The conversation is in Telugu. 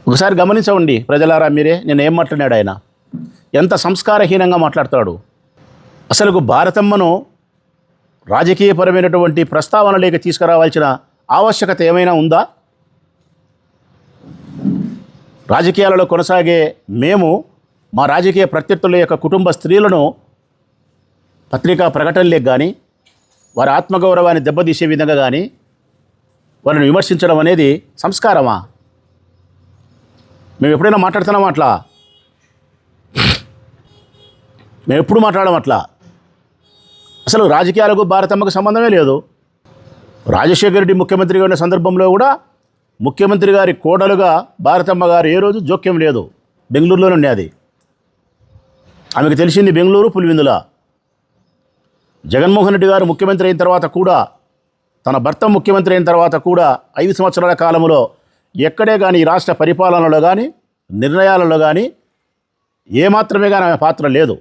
ఒకసారి గమనించండి ప్రజలారా మీరే, నేను ఏం మాట్లాడాడు ఆయన, ఎంత సంస్కారహీనంగా మాట్లాడతాడు. అసలు భారతమ్మను రాజకీయపరమైనటువంటి ప్రస్తావనలోకి తీసుకురావాల్సిన ఆవశ్యకత ఏమైనా ఉందా? రాజకీయాలలో కొనసాగే మేము మా రాజకీయ ప్రత్యర్థుల యొక్క కుటుంబ స్త్రీలను పత్రికా ప్రకటనలకు కానీ వారి ఆత్మగౌరవాన్ని దెబ్బతీసే విధంగా కానీ వారిని విమర్శించడం అనేది సంస్కారమా? మేము ఎప్పుడైనా మాట్లాడుతున్నాం అట్లా? మేము ఎప్పుడు మాట్లాడడం అట్లా? అసలు రాజకీయాలకు భారతమ్మకు సంబంధమే లేదు. రాజశేఖర రెడ్డి ముఖ్యమంత్రిగా ఉన్న సందర్భంలో కూడా ముఖ్యమంత్రి గారి కోడలుగా భారతమ్మ గారు ఏ రోజు జోక్యం లేదు. బెంగళూరులోనే ఉండేది. ఆమెకు తెలిసింది బెంగళూరు పులివెందుల. జగన్మోహన్ రెడ్డి గారు ముఖ్యమంత్రి అయిన తర్వాత కూడా, తన భర్త ముఖ్యమంత్రి అయిన తర్వాత కూడా 5 సంవత్సరాల కాలంలో ఎక్కడే కానీ రాష్ట్ర పరిపాలనలో కానీ నిర్ణయాలలో కానీ ఏమాత్రమే కానీ ఆమె పాత్ర లేదు.